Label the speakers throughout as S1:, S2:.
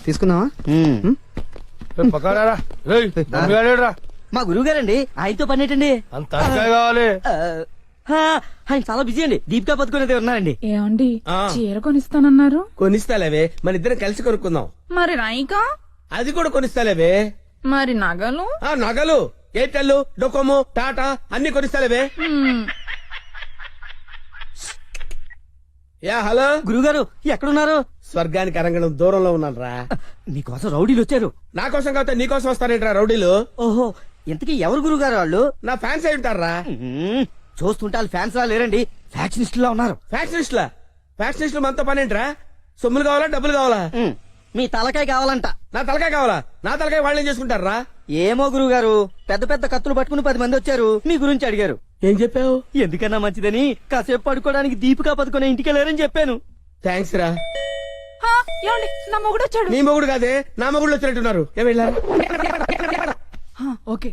S1: తీసుకుందామా?
S2: మా గురువు గారండి, ఆయనతో పని ఏంటండి?
S3: అంత కావాలి.
S2: ఆయన చాలా బిజీ అండి. దీపికా పదుకునేది ఉన్నారండి.
S4: ఏమండి చీర కొనిస్తానన్నారు?
S3: కొనిస్తాలేవే, మన ఇద్దరం కలిసి కొనుక్కుందాం.
S4: మరి రాయికా?
S3: అది కూడా కొనిస్తాలేవే.
S4: మరి నగలు?
S3: నగలు ఎయిర్టెల్, డొకోమో, టాటా అన్ని కొనిస్తాలేవే. యా హలో
S2: గురుగారు ఎక్కడున్నారు?
S3: స్వర్గానికి అరంగడం దూరంలో ఉన్నాను రా.
S2: మీకోసం రౌడీలు వచ్చారు.
S3: నా కోసం కాకపోతే నీ కోసం వస్తారేంట్రా రౌడీలు?
S2: ఓహో, ఇంతకీ ఎవరు గురుగారు వాళ్ళు?
S3: నా ఫ్యాన్స్ అయి ఉంటారా?
S2: చూస్తుంటే వాళ్ళు ఫ్యాన్స్ లా లేరండి, ఫ్యాక్షనిస్టులా ఉన్నారు.
S3: ఫ్యాక్షనిస్టులా? ఫ్యాక్షనిస్టులు మనతో పని ఏంట్రా? సొమ్ములు కావాలా, డబ్బులు కావాలా?
S2: మీ తలకాయ కావాలంట.
S3: నా తలకాయ కావాలా? నా తలకాయ వాళ్ళు ఏం చేసుకుంటారా?
S2: ఏమో గురుగారు, పెద్ద పెద్ద కత్తులు పట్టుకుని 10 మంది వచ్చారు, మీ గురించి అడిగారు.
S3: ఏం చెప్పావు?
S2: ఎందుకన్నా మంచిదని కాసేపు పడుకోవడానికి దీపికా పదుకునే ఇంటికి వెళ్ళారని చెప్పాను.
S3: థ్యాంక్స్ రా.
S4: ఏమండి, నా మొగుడు వచ్చాడు.
S3: నీ మొగుడు కాదే, నా మొగుడు వచ్చినట్టున్నారు. ఏం వెళ్ళారు?
S4: ఓకే.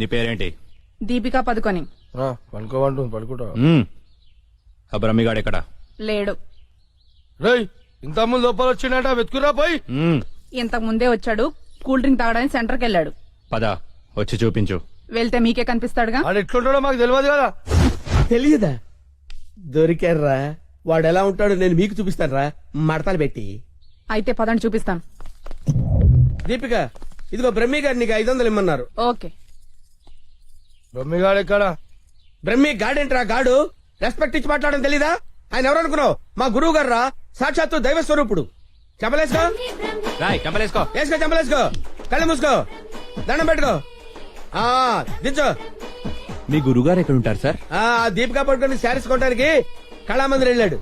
S5: నీ పేరేంటి?
S4: దీపికా పదుకొని.
S3: పడుకోమంటు పడుకుంటా.
S5: ఆ బ్రహ్మిగాడు ఎక్కడ?
S4: లేడు.
S3: రేయ్, ఇంత ముందు లోపల వచ్చిండట, వెతుకురా పోయి.
S4: ఇంతకు ముందే వచ్చాడు, కూల్ డ్రింక్ తాగడానికి సెంటర్కి వెళ్ళాడు.
S5: పద, వచ్చి చూపించు.
S4: వెళ్తే మీకే కనిపిస్తాడుగా.
S3: వాడు ఎట్లుంటాడో మాకు తెలియదు కదా. తెలియదా? దొరికారా? వాడు ఎలా ఉంటాడో నేను మీకు చూపిస్తాను రా, మడతలు పెట్టి.
S4: అయితే పదండి చూపిస్తాను.
S3: దీపిక, ఇదిగో బ్రహ్మి గారు నీకు 500 ఇమ్మన్నారు.
S4: ఓకే.
S3: బ్రహ్మిగాడు ఎక్కడ? బ్రహ్మి గాడేంట్రా గాడు? రెస్పెక్ట్ ఇచ్చి మాట్లాడడం తెలీదా? ఆయన ఎవరు అనుకున్నావు? మా గురువు గారు రా, సాక్షాత్తు దైవ స్వరూపుడు. చెప్పలేసుకో,
S5: చెప్పలేసుకో,
S3: వేసుకో, చెప్పలేసుకో, కళ్ళు మూసుకో, దండం పెట్టుకో, దించో.
S5: మీ గురుగారు ఎక్కడ ఉంటారు సార్?
S3: దీపికా పట్టుకొని శారీస్ కొనడానికి కళామందిర్ వెళ్ళాడు.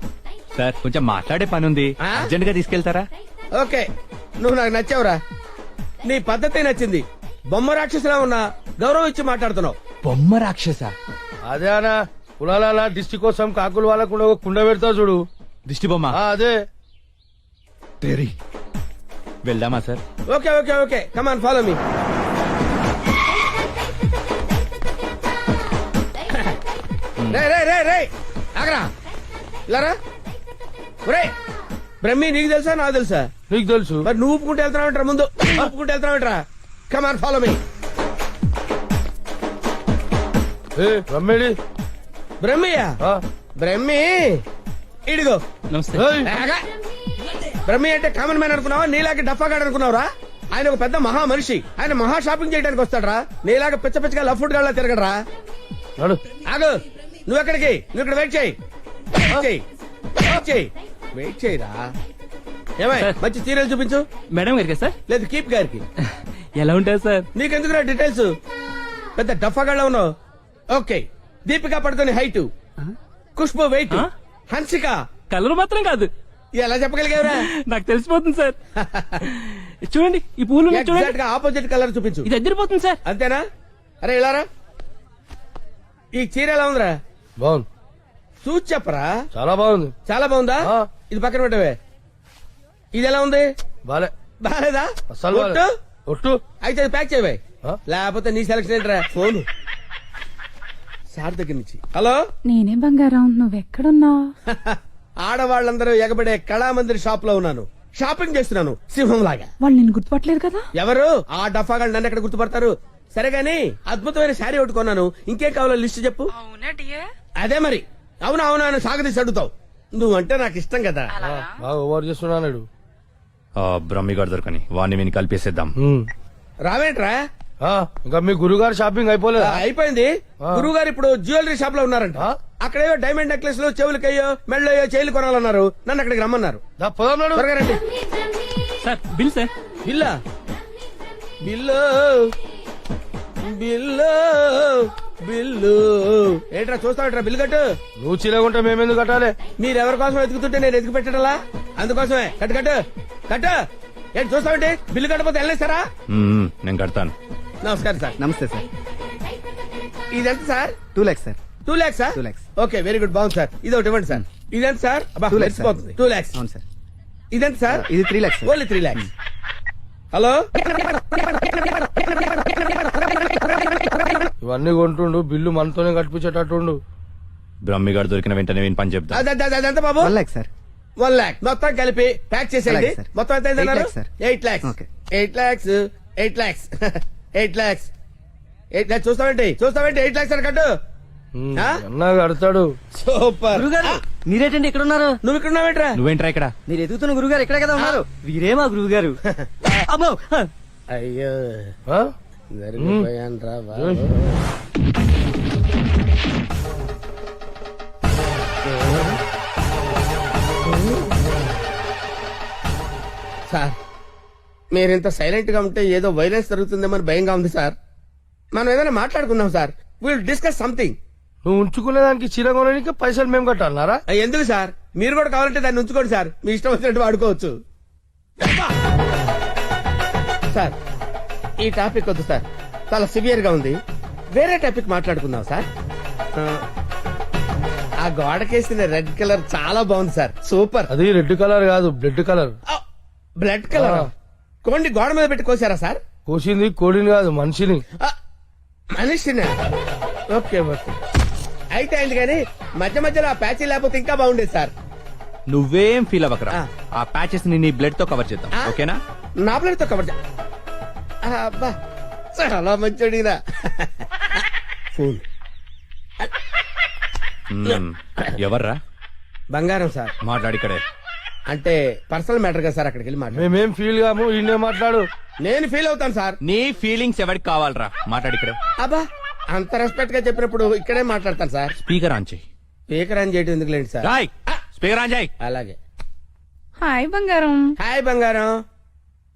S5: సార్ కొంచెం మాట్లాడే పని ఉంది, అర్జెంట్ గా తీసుకెళ్తారా?
S3: ఓకే, నువ్వు నాకు నచ్చావురా. నీ పద్ధతి నచ్చింది. బొమ్మ రాక్షసులా ఉన్నా గౌరవం ఇచ్చి మాట్లాడుతున్నావు.
S5: బొమ్మ రాక్షస?
S3: అదే అనా, కులాల దిష్టి కోసం కాకులు వాళ్ళకు కుండ పెడతా చూడు,
S5: దిష్టి బొమ్మ.
S3: అదే.
S5: వెళ్దామా sir?
S3: Okay okay okay, come on follow me. రే రే రే రే ఆగరా, ఇలారా. ఒరే బ్రహ్మి, నీకు తెలుసా నాకు తెలుసా? నీకు తెలుసు. మరి నువ్వు ఊపుకుంటూ వెళ్తున్నావు ముందు, ఊపుకుంటూ వెళ్తున్నావు. Come on follow me. బ్రహ్మియా? బ్రహ్మి ఇడిగో. బ్రహ్మి అంటే కామన్ మ్యాన్ అనుకున్నావా? నీలాగే డఫాగాడు అనుకున్నావురా? ఆయన ఒక పెద్ద మహా మనిషి. ఆయన మహా షాపింగ్ చేయడానికి వస్తాడరా. నీలాగా పిచ్చ పిచ్చగా లఫ్ట్ గాళ్ళ తిరగడరా. ఆగు, నువ్వెక్కడికి? నువ్వు ఇక్కడ వెయిట్ చేయి, వెయిట్ చేయరా. ఏమై మంచి సీరియల్ చూపించు.
S2: మేడం గారికి సార్?
S3: లేదు, కీప్ గారికి.
S2: ఎలా ఉంటారు సార్?
S3: నీకెందుకురా డీటెయిల్స్? పెద్ద డఫాగాళ్ళ ఉన్నావు. Okay, Deepika Padukone height, Khushbu weight, Hansika
S2: colour మాత్రం కాదు.
S3: ఎలా చెప్పగలిగావురా?
S2: నాకు తెలిసిపోతుంది సార్. చూడండి ఈ పూలు
S3: ఎగ్జాక్ట్ గా ఆపోజిట్ కలర్ చూపించు.
S2: ఇది ఎదిరిపోతుంది సార్.
S3: అంతేనా? అరే ఇలారా, ఈ చీర ఎలా ఉందిరా? బాగుంది. చూసి చెప్పరా. చాలా బాగుంది. చాలా బాగుందా? ఇది పక్కన పెట్టవే. ఇది ఎలా ఉంది? బాలేదా? ఒట్టు అయితే అది ప్యాక్ చేయవే, లేకపోతే నీ సెలక్షన్ ఏంట్రా. ఫోన్ సార్ దగ్గర నుంచి. హలో,
S4: నేనే బంగారం, నువ్వెక్కడున్నావు?
S3: ఆడవాళ్ళందరూ ఎగబడే కళామందిర్ షాప్ లో ఉన్నాను. షాపింగ్ చేస్తున్నాను సింహం లాగా.
S4: వాళ్ళు నిన్ను గుర్తుపట్టలేదు కదా?
S3: ఎవరు? ఆ డఫాగా నన్ను ఎక్కడ గుర్తుపడతారు? సరే గాని అద్భుతమైన శారీ ఒకటి కొన్నాను. ఇంకేం కావాలో లిస్ట్ చెప్పు. అదే మరి. అవునా అవునా అని సాగదీసి అడుగుతావు. నువ్వంటే నాకు ఇష్టం కదా. ఓవర్ చేస్తున్నాడు.
S5: బ్రహ్మిగాడు దొరకని వాడిని విని కలిపేసేద్దాం.
S3: రావేంట్రా? ఇంకా మీ గురుగారు షాపింగ్ అయిపోలేదు? అయిపోయింది. గురుగారు ఇప్పుడు జ్యువెలరీ షాప్ లో ఉన్నారంట. అక్కడేవో డైమండ్ నెక్లెస్ లో చెవులకయ్యో మెళ్ళయ్యో చైలు కొనాలన్నారు. నన్ను అక్కడికి రమ్మన్నారు. త్వరగా రండి.
S2: Sir bill sir.
S3: బిల్లా? బిల్లు బిల్లు బిల్లు ఏంట్రా చూస్తావుట్రా? బిల్లు కట్టు. నువ్వు చీలకుంటే మేమెందుకు కట్టాలి? మీరెవరి కోసం ఎదుగుతుంటే నేను ఎదుగు పెట్టడలా? అందుకోసమే. కట్టు కట్టు కట్టు. ఏంటి చూస్తావంటే? బిల్లు కట్టకపోతే వెళ్ళేస్తారా?
S5: నేను కడతాను.
S3: నమస్కారం సార్.
S1: నమస్తే సార్.
S3: ఇదెంత sir?
S1: 2 lakhs sir.
S3: 2 lakhs sir?
S1: 2 lakhs.
S3: Okay, very good, బాగుంది సార్. ఇది ఒకటి ఇవ్వండి సార్. ఇదెంత సార్?
S1: 2 lakhs sir.
S3: 2 lakhs.
S1: అవును సార్.
S3: ఇదెంత సార్?
S1: ఇది 3 lakhs.
S3: Only 3 lakhs. హలో,
S6: ఇవన్నీ కొంటుండు, బిల్లు మనతోనే కట్టించేటట్టుండు.
S5: బ్రహ్మిగాడు దొరికిన వెంటనే విని పని చెప్తా.
S3: అదంతా బాబు
S2: 1 lakh సార్.
S3: 1 lakh మొత్తం కలిపి ప్యాక్ చేసేయండి.
S2: అలాగే సార్.
S3: మొత్తం ఎంత
S2: 8 lakhs, sir.
S3: 8 lakhs.
S2: Okay.
S3: 8 lakhs. 8 lakhs. 8 lakhs. 8 lakhs చూస్తావేంటి 8 lakhs అని కట్టు. ఆ?
S1: అన్నా కడతాడు.
S3: సూపర్.
S2: గురుగారు మీరేటండి ఇక్కడ ఉన్నారు?
S3: నువ్వు ఇక్కడ ఉన్నావేంట్రా?
S5: నువ్వేంట్రా ఇక్కడ?
S2: మీరు ఎదుగుతున్న గురుగారు ఇక్కడే కదా ఉన్నారు. వీరే మా గురువు గారు. అమ్మో
S3: అయ్యో
S1: ఆ?
S3: జరిగిపోయాన్రా బాబు. సార్ మీరింత సైలెంట్ గా ఉంటే ఏదో వైలెన్స్ జరుగుతుందేమని భయంగా ఉంది సార్. మనం ఏదైనా మాట్లాడుకుందాం సార్. Will discuss something.
S1: నువ్వు ఉంచుకునే దానికి చీర కొనడానికి పైసలు మేము కట్టాలన్నారా?
S3: ఎందుకు సార్? మీరు కూడా కావాలంటే దాన్ని ఉంచుకోండి సార్. మీ ఇష్టం వచ్చినట్టు వాడుకోవచ్చు. సార్ ఈ టాపిక్ వద్దు సార్, చాలా సివియర్ గా ఉంది. వేరే టాపిక్ మాట్లాడుకుందాం సార్. ఆ గోడకేసిన రెడ్ కలర్ చాలా బాగుంది సార్. సూపర్.
S1: అది రెడ్ కలర్ కాదు, బ్లడ్ కలర్.
S3: Blood colour. కోండి గోడ మీద పెట్టి కోసారా సార్?
S1: కోసింది కోడిని కాదు, మనిషిని.
S3: మనిషినే. ఓకే ఓకే అయితే అయింది కానీ మధ్య మధ్యలో ఆ ప్యాచీ లేకపోతే ఇంకా బాగుండేది సార్.
S5: నువ్వేం ఫీల్ అవ్వకరా.
S3: ఆ.
S5: ఆ ప్యాచెస్ ని నీ బ్లడ్ తో కవర్ చేద్దాం.
S3: ఆ?
S5: ఓకేనా?
S3: నా ప్లేట్తో కవర్ అబ్బా చాలా మంచోడినా. ఫోన్
S5: ఎవర్రా?
S3: బంగారం సార్.
S5: మాట్లాడిక్కడే.
S3: అంటే పర్సనల్ మ్యాటర్ కదా సార్. అక్కడికి వెళ్ళి మాట్లాడు.
S1: మేమేం ఫీల్ కాము, ఈయనే మాట్లాడు.
S3: నేను ఫీల్ అవుతాను సార్.
S5: నీ ఫీలింగ్స్ ఎవరికి కావాలరా? మాట్లాడిక్కడే.
S3: అబ్బా అంత రెస్పెక్ట్ గా చెప్పినప్పుడు ఇక్కడే మాట్లాడతాను సార్.
S5: స్పీకర్ ఆన్ చేయి.
S3: స్పీకర్ అని చేయడం ఎందుకు లేండి సార్.
S5: రాయ్ స్పీకర్ ఆన్ చేయి.
S3: అలాగే.
S4: హాయ్ బంగారం.
S3: హాయ్ బంగారం.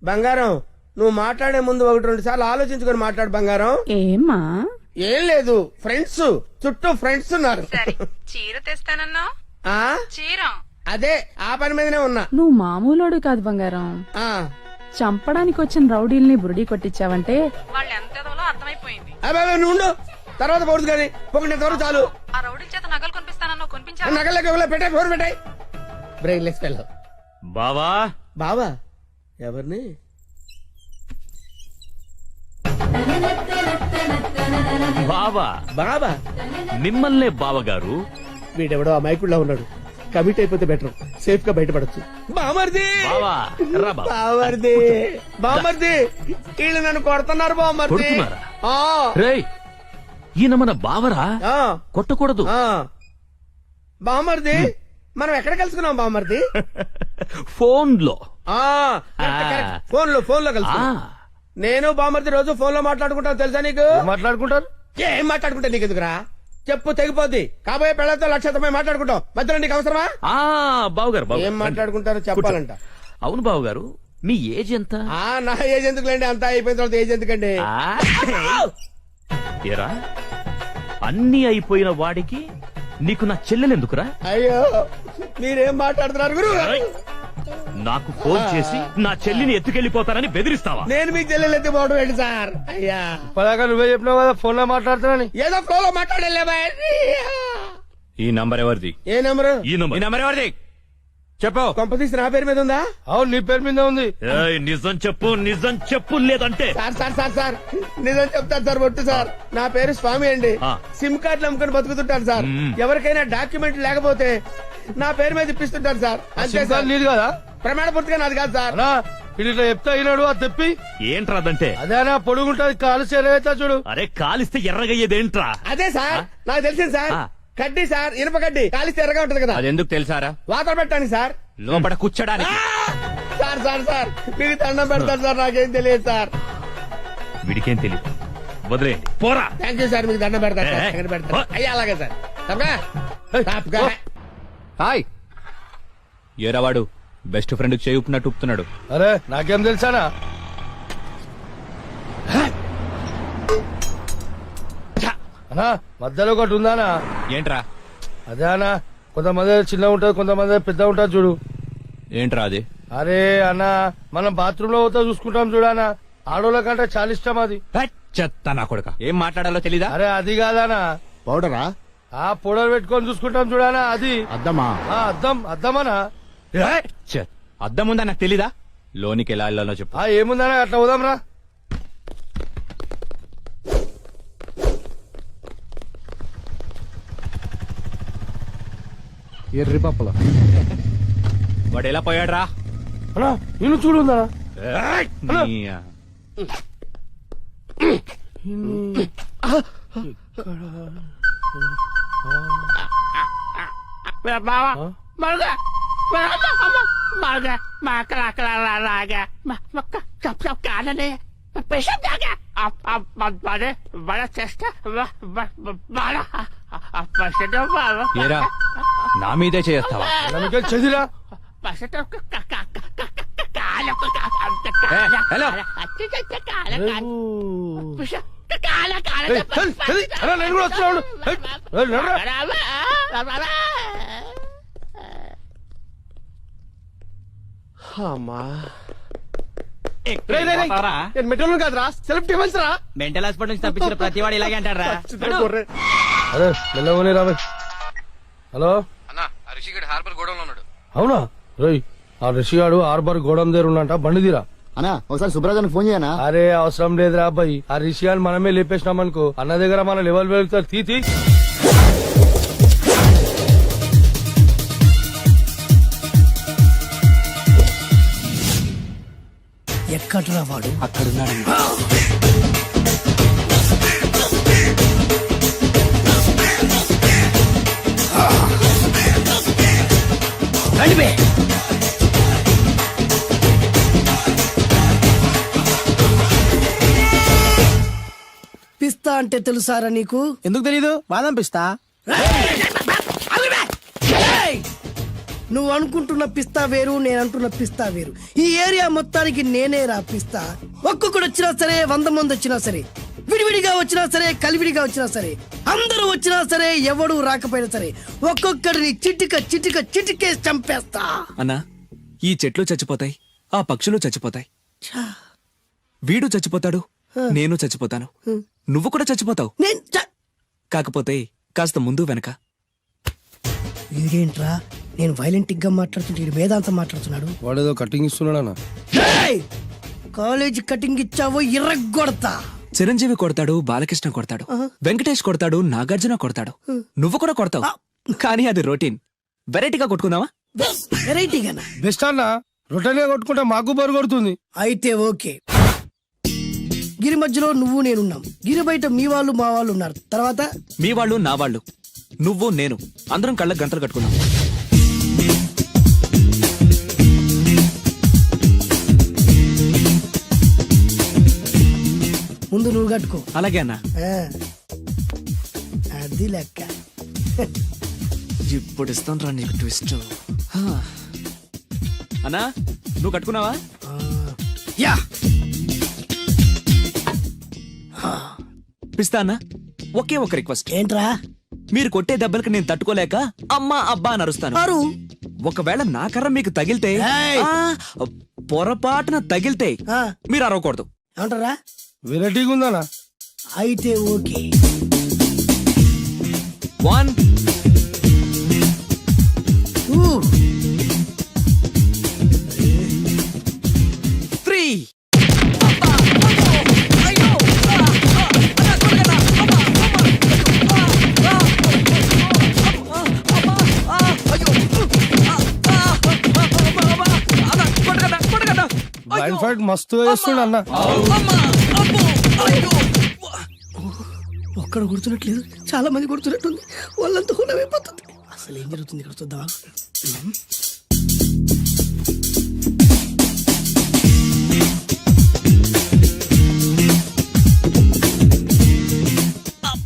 S3: బంగారం నువ్వు మాట్లాడే ముందు 1-2 సార్లు ఆలోచించుకొని మాట్లాడు బంగారం.
S4: ఏమ్మా?
S3: ఏం లేదు, ఫ్రెండ్స్ చుట్టూ ఫ్రెండ్స్ ఉన్నారు.
S4: చీర తెస్తానన్నా?
S3: ఆ
S4: చీర
S3: అదే ఆ పని మీదనే ఉన్నా.
S4: నువ్వు మామూలోడు కాదు బంగారం.
S3: ఆ
S4: చంపడానికి వచ్చిన రౌడీల్ని బురుడి కొట్టించావంటే వాళ్ళు ఎంత అర్థమైపోయింది.
S3: అబ్బాయి నువ్వు ఉండు. తర్వాత పోడుదు కానీ పొగినంత వరకు చాలు.
S4: ఆ రౌడీల చేత నగలు కొనిపిస్తానన్నా కొనిపించా?
S3: నగలకి పెట్టాయి ఫోన్ పెట్టాయి. Brainless fellow.
S5: బావా
S3: బావా ఎవరిని?
S6: బావా
S3: బాబా
S6: మిమ్మల్నే బావగారు.
S3: వీడెవడో ఆ మైకుల్లో ఉన్నాడు. కమిట్ అయిపోతే బెటర్, సేఫ్ గా బయటపడచ్చు. బామర్ది
S6: బావా రా బావా.
S3: బామర్ది బామర్ది వీళ్ళు నన్ను కొడుతున్నారు బామర్ది.
S6: కొడుతున్నారా?
S3: ఆ,
S6: రేయ్ ఈయన మన బావరా,
S3: ఆ,
S6: కొట్టకూడదు.
S3: ఆ. బామర్ది మనం ఎక్కడ కలుసుకున్నాం బామర్ది?
S6: ఫోన్ లో.
S3: ఆ, కరెక్ట్, కరెక్ట్. ఫోన్ లో కలిసి. నేను బామర్ది రోజు ఫోన్ లో మాట్లాడుకుంటాను తెలుసా నీకు?
S1: ఏం మాట్లాడుకుంటారు?
S3: ఏం మాట్లాడుకుంటా నీకు ఎందుకురా? చెప్పు తెగిపోద్ది. కాబోయే పెళ్లతో లక్షతమై మాట్లాడుకుంటాం. మధ్యలో నీకు అవసరమా?
S6: ఆ బావగారు బావగారు,
S3: ఏం
S6: రండి.
S3: మాట్లాడుకుంటారో చెప్పాలంట.
S6: అవును బావగారు, మీ ఏజ్ ఎంత?
S3: ఆ నా ఏజ్ ఎందుకులేండి, అంతా అయిపోయిన తర్వాత ఏజ్ ఎందుకండి?
S6: ఆ, ఏరా అన్ని అయిపోయిన వాడికి నీకు నా చెల్లెలెందుకురా?
S3: అయ్యో మీరేం మాట్లాడుతున్నారు గురు?
S6: నాకు ఫోన్ చేసి నా చెల్లిని ఎత్తుకెళ్లిపోతానని బెదిరిస్తావా?
S3: నేను మీకు చెల్లెలు ఎత్తిపోవడం ఏంటి సార్? అయ్యా
S1: పదాక నువ్వే చెప్పినావు కదా ఫోన్ లో మాట్లాడుతున్నాని.
S3: ఏదో ఫ్లో లో మాట్లాడలే.
S5: ఈ నంబర్ ఎవరిది?
S3: ఏ నెంబరు?
S6: ఈ
S5: ఈ
S6: నంబర్.
S5: నంబర్ ఎవరిది చెప్పు.
S3: కొంపతీసి నా పేరు మీద ఉందా?
S1: అవును నీ పేరు మీద ఉంది.
S6: ఏయ్, నిజం చెప్పు, నిజం చెప్పు, లేదంటే
S3: సార్ సార్ సార్ సార్ నిజం చెప్తాను సార్. ఒట్టు సార్, నా పేరు స్వామి అండి.
S6: ఆ.
S3: సిమ్ కార్డులు అమ్ముకొని బతుకుతుంటాను సార్.
S6: మ్మ్.
S3: ఎవరికైనా డాక్యుమెంట్ లేకపోతే నా పేరు మీద ఇప్పిస్తుంటాను సార్. అంతే సార్.
S1: సింగాల్ నీది కదా
S3: ప్రమాణ పూర్తిగా నాది కాదు సార్.
S1: అన్నా ఇది ఇట్లా చెప్తా అయినాడు అది తెప్పి.
S6: ఏంట్రాదంటే?
S1: అదేనా పొడుగుంటది కాలు చేరవేస్తా చూడు.
S6: అరే కాలిస్తే ఎర్రగయ్యేదేంట్రా?
S3: అదే సార్ నాకు తెలిసింది సార్.
S6: ఆ.
S3: కడ్డీ సార్, ఇనుప కడ్డీ కాలిస్తే ఎర్రగా ఉంటది కదా.
S5: అది ఎందుకు తెలుసారా?
S3: వాతలు పెట్టాను సార్.
S5: లోపల కూర్చోడానికి.
S3: సార్ సార్ సార్ మీకు దండం పెడతాను సార్. నాకేం తెలియదు సార్.
S6: వీడికేం తెలియదు, వదిలేయండి పోరా.
S3: Thank you sir. మీకు దండం పెడతాను సార్.
S6: ఏ,
S3: ఎక్కడ పెడతాను?
S6: ఓ.
S3: అయ్యా అలాగే సార్. తప్పగా? తప్పగా.
S5: హాయ్ ఏరావాడు బెస్ట్ ఫ్రెండ్ చేయి ఊపినట్టు ఊపుతున్నాడు.
S1: అరే నాకేం తెలుసానా? అన్నా మధ్యలో ఒకటి ఉందానా?
S5: ఏంట్రా?
S1: అదే అన్నా కొంతమంది చిన్న ఉంటది, కొంతమంది పెద్ద ఉంటది చూడు.
S5: ఏంట్రా అది?
S1: అరే అన్నా మనం బాత్రూమ్ లో పోతా చూసుకుంటాం చూడానా, ఆడోళ్ళ కంటే చాలా ఇష్టం అది.
S5: చెత్త నా కొడుక. ఏం మాట్లాడాలో తెలీదా?
S1: అరే అది కాదానా,
S2: పౌడరా?
S1: ఆ పొడలు పెట్టుకొని చూసుకుంటాం చూడానా అది.
S2: అద్దమా?
S1: ఆ అద్దం అద్దమనా?
S5: చెత్త. అద్దం ఉందా నాకు తెలీదా? లోనికి ఎలా వెళ్ళాలో చెప్పు.
S1: ఆ ఏముందనా అట్లా పోదాం రా.
S5: ఎర్రి పప్పలో వాడు ఎలా పోయాడ్రా
S1: అన్నా నేను చూడుందా
S5: ఏరా నా మీదే చేస్తావా
S1: చదిరా
S5: హలో
S1: నేను కూడా వస్తున్నాను
S3: నేను మెట్రోలు కాదురా సెల్ఫ్ డిఫెన్స్ రా.
S2: మెంటల్ హాస్పిటల్ నుంచి తప్పించిన ప్రతి వాడు ఇలాగే అంటారా?
S1: అరే మెల్లవని రాబాయ్. హలో అవునా రోయ్ ఆ రిషిగాడు హార్బర్ గోడం దగ్గర ఉన్నంట బండి తీరా.
S7: అన్నా ఒకసారి సుబ్రాజానికి ఫోన్ చేయనా?
S1: అరే అవసరం లేదురా అబ్బాయి, ఆ రిషిగాని మనమే లేపేసినాం అనుకో అన్న దగ్గర మన లెవెల్ వెళ్తారు. తీ
S8: ఎక్కడ్రా వాడు? రండి. పిస్తా అంటే తెలుసారా నీకు?
S2: ఎందుకు తెలీదు? బాదం పిస్తా.
S8: నువ్వు అనుకుంటున్న పిస్తా వేరు, నేను అంటున్న పిస్తా వేరు. ఈ ఏరియా మొత్తానికి నేనే రా పిస్తా. ఒక్కొక్కడు వచ్చినా సరే, 100 మంది వచ్చినా సరే, విడివిడిగా వచ్చినా సరే, కలివిడిగా వచ్చినా సరే, అందరూ వచ్చినా సరే, ఎవడు రాకపోయినా సరే, ఒక్కొక్కడిని చిటికేసి చంపేస్తా.
S9: అన్నా ఈ చెట్లు చచ్చిపోతాయి, ఆ పక్షులు చచ్చిపోతాయి, వీడు చచ్చిపోతాడు, నేను చచ్చిపోతాను, నువ్వు కూడా చచ్చిపోతావు. కాకపోతే కాస్త ముందు వెనక.
S8: వీడేంట్రా నేను వైలెంటిక్ గా మాట్లాడుతుంటే వేదాంతం మాట్లాడుతున్నాడు.
S1: వాడేదో కటింగ్ ఇస్తున్నాడా?
S8: కాలేజీ కటింగ్ ఇచ్చావో ఇర్రగొడతా.
S9: చిరంజీవి కొడతాడు, బాలకృష్ణ కొడతాడు, వెంకటేష్ కొడతాడు, నాగార్జున కొడతాడు, నువ్వు కూడా కొడతావు. కానీ అది రొటీన్. వెరైటీగా కొట్టుకుందావా?
S8: వెరైటీగానా?
S1: బెస్ట్ అన్న, రొటెన్ గా కొట్టుకుంటే మాకు బరు కొడుతుంది.
S8: అయితే ఓకే. గిరి మధ్యలో నువ్వు నేనున్నాం, గిరి బయట మీ వాళ్ళు మా వాళ్ళు ఉన్నారు. తర్వాత
S9: మీ వాళ్ళు నా వాళ్ళు, నువ్వు నేను, అందరం కళ్ళకు గంతలు కట్టుకున్నాం.
S8: ముందు నువ్వు కట్టుకో.
S9: అలాగే అన్నా.
S8: అది లెక్క.
S9: ఇప్పుడు ఇస్తాను రా నీకు ట్విస్ట్. అన్నా నువ్వు కట్టుకున్నావా?
S8: యా.
S9: పిస్తా అన్నా, ఒకే ఒక రిక్వెస్ట్.
S8: ఏంట్రా?
S9: మీరు కొట్టే దెబ్బలకి నేను తట్టుకోలేక అమ్మా అబ్బా అని అరుస్తాను. ఒకవేళ నా కర్ర మీకు తగిలితే, పొరపాటున తగిలితే మీరు అరవకూడదు.
S8: ఏమంటారా?
S1: వెరైటీగా ఉందనా?
S8: అయితే ఓకే.
S9: 1 3.
S1: బ్లైండ్ ఫైట్ మస్తు వేస్తుండ అన్న.
S8: ఒక్కడు గుర్తున్నట్లేదు, చాలా మంది గుర్తున్నట్టుంది. వాళ్ళంతా హులమైపోతుంది. అసలు ఏం జరుగుతుంది ఇక్కడ చూద్దామా?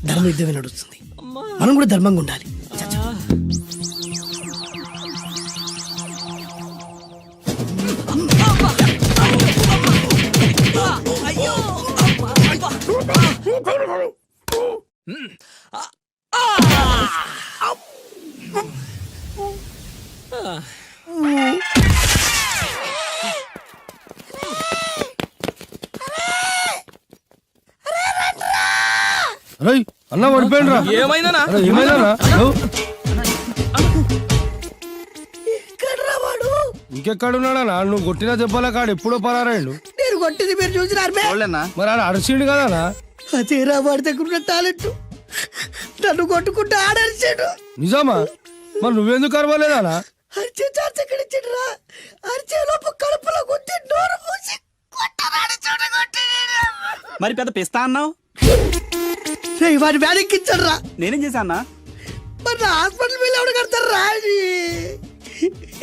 S8: ధర్మ యుద్ధమే నడుస్తుంది, మనం కూడా ధర్మంగా ఉండాలి.
S1: అన్న పడిపోయిండ్రా.
S3: ఏమైందనా?
S1: ఏమైందనా? ఇంకెక్కడున్నాడనా? నువ్వు కొట్టిన దెబ్బల కాడు ఎప్పుడో పరారాయండు.
S8: నేను కొట్టింది మీరు చూసినారు.
S1: మరి ఆడ అరిసిండు కదనా?
S8: అదేరా వాడి దగ్గర ఉన్న టాలెంట్. నన్ను కొట్టుకుంటూ ఆడరిచాడు.
S1: నిజమా? మరి నువ్వెందుకు అరవలేదా?
S8: అరిచే ఛాన్స్ ఎక్కడ ఇచ్చిండ్రా? అరిచే లోపు కడుపులో కొద్ది నోరు మూసి కొట్టరాని చోట కొట్టి
S2: మరి పెద్ద పిస్తా అన్నావు,
S8: వాడి బ్యానికి ఇచ్చాడ్రా.
S2: నేనేం చేశా అన్నా?
S8: మరి నా హాస్పిటల్ బిల్ ఎవడు కడతారా?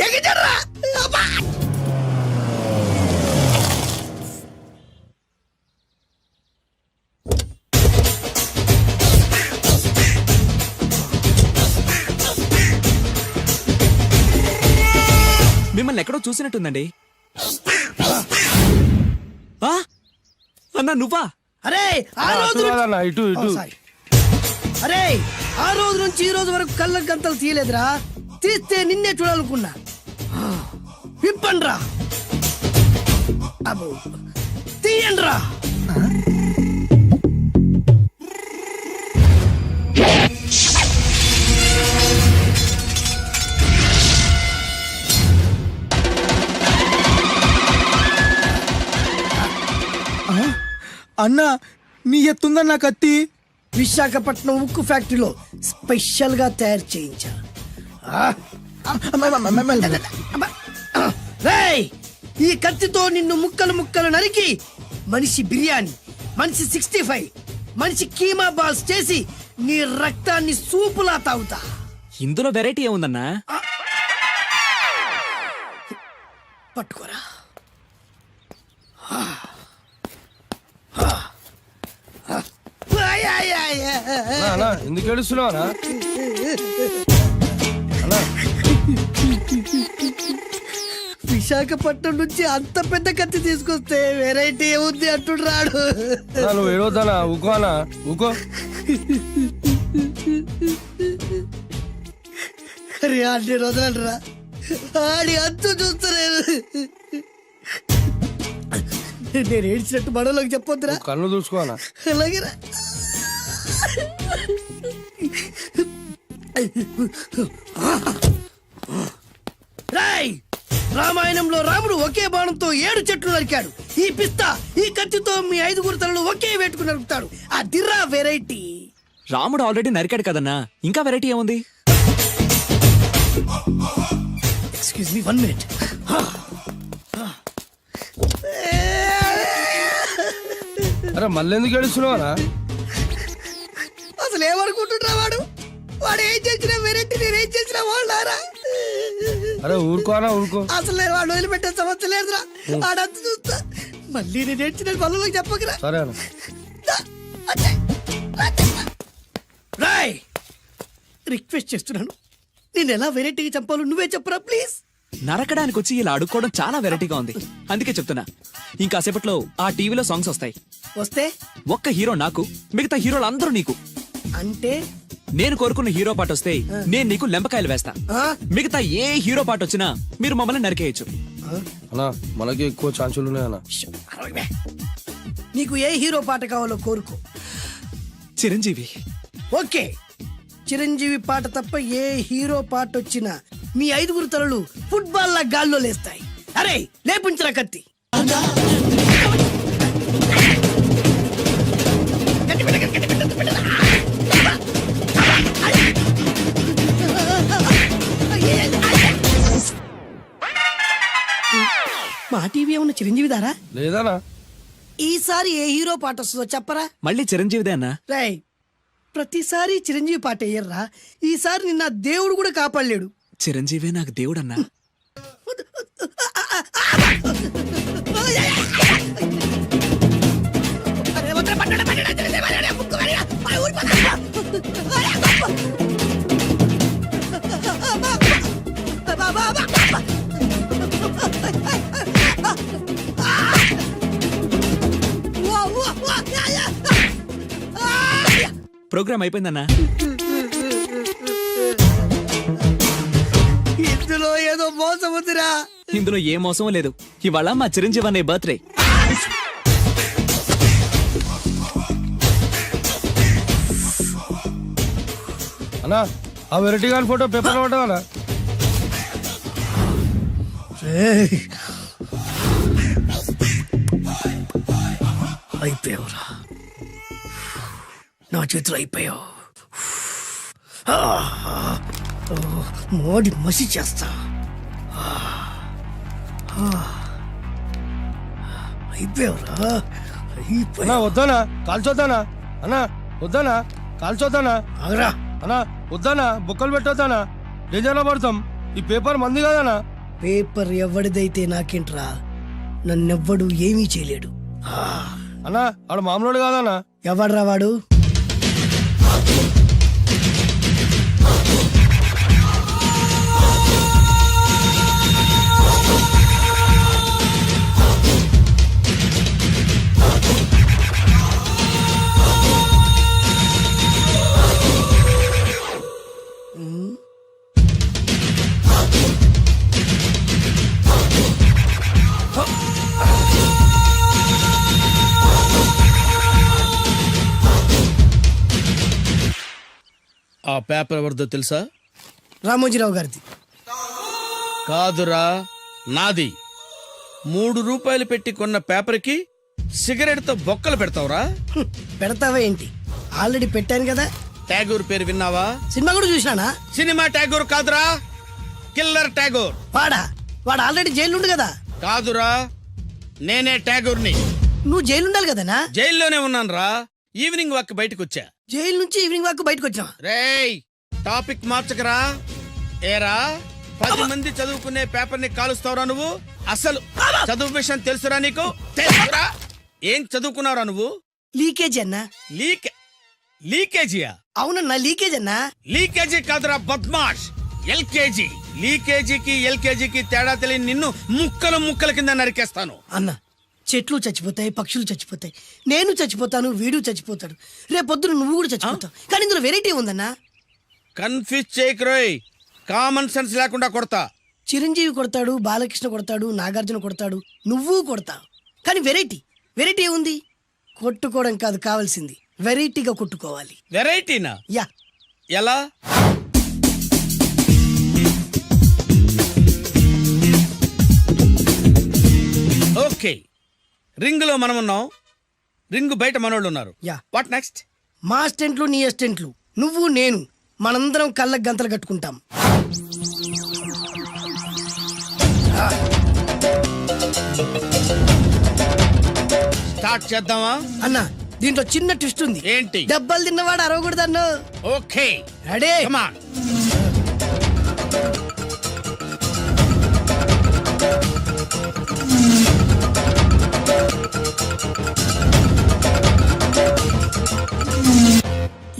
S8: ఎక్కించాడ్రా.
S9: మిమ్మల్ని ఎక్కడో చూసినట్టుందండి. ఆ? అన్నా నువ్వా?
S8: అరే ఆ రోజు
S1: కాదన్నా, ఇటు ఇటు.
S8: అరే ఆ రోజు నుంచి ఈ రోజు వరకు కళ్ళ గంతలు తీయలేదురా. తీస్తే నిన్నే చూడాలనుకున్నా. విప్పండ్రా. అబ్బో తీయండ్రా.
S2: అన్నా నీ ఎత్తుందన్న కత్తి.
S8: విశాఖపట్నం ఉక్కు ఫ్యాక్టరీలో స్పెషల్ గా తయారు చేయించా. రేయ్, ఈ కత్తితో నిన్ను ముక్కలు ముక్కలు నరికి మనిషి బిర్యానీ, మనిషి 65, మనిషి కీమా బాల్స్ చేసి నీ రక్తాన్ని సూపులా తాగుతా.
S9: ఇందులో వెరైటీ ఏముందన్నా?
S8: పట్టుకోరా.
S1: అన్నా, ఎందుకు ఏడుస్తున్నావా?
S8: విశాఖపట్నం నుంచి అంత పెద్ద కత్తి తీసుకొస్తే వెరైటీ ఏముంది అంటుడు రాడు.
S1: నువ్వు ఏడవద్దనా? ఊకో అన్నా, ఊకో.
S8: అరే అన్ని రోజులంటరా, ఆడి అంతు చూస్తలేరు. నేను ఏడ్చినట్టు మనలోకి చెప్పొద్దురా.
S1: కన్ను చూసుకో అన్నా.
S8: అలాగేరా. రాయ్, రామాయణంలో రాముడు ఒకే బాణంతో 7 చెట్లు నరికాడు. ఈ పిస్తా ఈ కత్తితో మీ 5 తలలు ఒకే వేటుకు నరుకుతాడు. ఆ దిర్రా వెరైటీ.
S9: రాముడు ఆల్రెడీ నరికాడు కదన్నా, ఇంకా వెరైటీ ఏముంది?
S8: Excuse me 1 minute.
S1: అరే మళ్ళీ ఎందుకు ఏడుస్తున్నావా?
S8: అసలు ఏమనుకుంటుండ్రా వాడు? వాడు ఏం చేసిన వెరైటీ, నేను ఏం చేసిన వాళ్ళారా?
S1: అరే ఊరుకో అన్నా, ఊరుకో.
S8: అసలు నేను వాడు వదిలిపెట్టే సమస్య లేదురా. ఆడంత చూస్తా. మళ్ళీ నేను ఏడ్చిన పనులకు చెప్పకరా.
S1: సరే అన్న.
S8: రాయ్, రిక్వెస్ట్ చేస్తున్నాను, నేను ఎలా వెరైటీగా చంపాలో నువ్వే చెప్పరా ప్లీజ్.
S9: నరకడానికి వచ్చి ఇలా అడుక్కోవడం చాలా వెరైటీగా ఉంది, అందుకే చెప్తున్నా. ఇంకాసేపట్లో ఆ టీవీలో సాంగ్స్ వస్తాయి.
S8: వస్తే
S9: ఒక్క హీరో నాకు, మిగతా హీరోలు అందరూ నీకు.
S8: అంటే
S9: నేను కోరుకున్న హీరో పాట వస్తే నేను నీకు లెంపకాయలు వేస్తా.
S8: ఆ?
S9: మిగతా ఏ హీరో పాట వచ్చినా మీరు మమ్మల్ని నరికేయచ్చు.
S1: అన్నా మనకి ఎక్కువ ఛాన్సులు ఉన్నాయన్నా.
S8: నీకు ఏ హీరో పాట కావాలో కోరుకో.
S9: చిరంజీవి.
S8: ఓకే, చిరంజీవి పాట తప్ప ఏ హీరో పాట వచ్చినా మీ 5 తలలు ఫుట్బాల్ లా గాల్లో లేస్తాయి. అరే లేపుంచరా కత్తి. మా టీవీ ఏమన్నా చిరంజీవి దారా?
S1: లేదనా?
S8: ఈసారి ఏ హీరో పాట వస్తుందో చెప్పరా.
S9: మళ్ళీ చిరంజీవిదే అన్నా.
S8: రై, ప్రతిసారి చిరంజీవి పాట వేయర్రా. ఈసారి నిన్న దేవుడు కూడా కాపాడలేడు.
S9: చిరంజీవే నాకు దేవుడన్నా. ప్రోగ్రామ్ అయిపోయిందన్నా.
S8: ఇందులో ఏదో మోసం ఉందిరా.
S9: ఇందులో ఏ మోసం లేదు. ఇవాళ మా చిరంజీవి అనే బర్త్డే.
S1: అన్నా ఆ వెరైటీ గాని ఫోటో పేపర్ పడ్డా?
S8: అయిపోయావురా, నా చేతులు అయిపోయావు. మోడి మసి చేస్తా. అయిపోయావురా, అయిపోయా.
S1: అన్నా వద్దానా కాల్చొద్దానా, అన్నా వద్దానా కాల్చొద్దానా,
S8: ఆగరా.
S1: అన్నా వద్దానా బొక్కలు పెట్టొద్దానా, డేంజర్లో పడతాం. ఈ పేపర్ మంది కాదనా.
S8: పేపర్ ఎవడిదైతే నాకేంట్రా, నన్నెవ్వడు ఏమీ చేయలేడు.
S1: అన్నా ఆడు మామూలు కాదనా.
S8: ఎవడ్రా వాడు?
S3: ఆ పేపర్ ఎవరిదో తెలుసా?
S8: రామోజీరావు గారిది.
S3: కాదురా, నాది. 3 రూపాయలు పెట్టి కొన్న పేపర్కి సిగరెట్ తో బొక్కలు పెడతావురా?
S8: పెడతావా ఏంటి? ఆల్రెడీ పెట్టాను కదా.
S3: ట్యాగూర్ పేరు విన్నావా?
S8: సినిమా కూడా చూసినానా?
S3: సినిమా ట్యాగూర్ కాదురా, కిల్లర్ ట్యాగూర్.
S8: వాడు ఆల్రెడీ జైలు కదా.
S3: కాదురా, నేనే ట్యాగూర్ని.
S8: నువ్వు జైలు ఉండాలి కదనా?
S3: జైల్లోనే ఉన్నాను రా. ఈవినింగ్ వాక్ బయటకు వచ్చా.
S8: జైలు నుంచి ఈవినింగ్ వాక్ బయటకు వచ్చినా.
S3: రేయ్, టాపిక్ మార్చకరా. ఏరా, 10 మంది చదువుకునే పేపర్ ని కాలుస్తావురా నువ్వు? అసలు చదువు విషయం తెలుసురా నీకు? తెలుసురా? ఏం చదువుకున్నావురా నువ్వు?
S8: లీకేజీ అన్నా.
S3: లీకేజీయా?
S8: అవునన్నా, లీకేజ్ అన్నా.
S3: లీకేజీ కాదురా బద్మాష్, ఎల్కేజీ. లీకేజీకి ఎల్కేజీకి తేడా తెలియని నిన్ను ముక్కలు ముక్కల కింద నరికేస్తాను.
S8: అన్నా, చెట్లు చచ్చిపోతాయి, పక్షులు చచ్చిపోతాయి, నేను చచ్చిపోతాను, వీడు చచ్చిపోతాడు, రేపొద్దున నువ్వు కూడా చచ్చిపోతావు. కానీ ఇందులో వెరైటీ ఉందన్నా.
S3: కన్ఫ్యూజ్ చేయకురోయ్, కామన్ సెన్స్ లేకుండా కొడతా.
S8: చిరంజీవి కొడతాడు, బాలకృష్ణ కొడతాడు, నాగార్జున కొడతాడు, నువ్వు కొడతావు. కానీ వెరైటీ ఉంది. కొట్టుకోవడం కాదు కావాల్సింది, వెరైటీగా కొట్టుకోవాలి.
S3: వెరైటీనా?
S8: యా.
S3: ఎలా? ఓకే, రింగ్ లో మనం ఉన్నాం, రింగ్ బయట మనోళ్ళు ఉన్నారు.
S8: యా.
S3: What next?
S8: మా అసిస్టెంట్లు, నీ అసిస్టెంట్లు, నువ్వు నేను, మనందరం కళ్ళకు గంతలు కట్టుకుంటాం.
S3: స్టార్ట్ చేద్దామా?
S8: అన్నా, దీంట్లో చిన్న ట్విస్ట్ ఉంది.
S3: ఏంటి?
S8: దెబ్బలు తిన్నవాడు అరవకూడదన్ను.
S3: Okay,
S8: ready?
S3: Come on.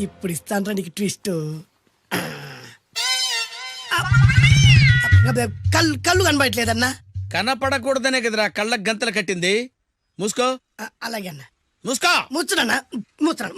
S8: ఇప్పుడు ఇస్తాను నీకు ట్విస్ట్. కళ్ళు కనబడట్లేదన్నా.
S3: కనపడకూడదనే కదరా కళ్ళకు గంతలు కట్టింది. మూసుకో.
S8: అలాగే అన్న.
S3: మూసుకో.
S8: ముచ్చడన్నా, ముచ్చడ.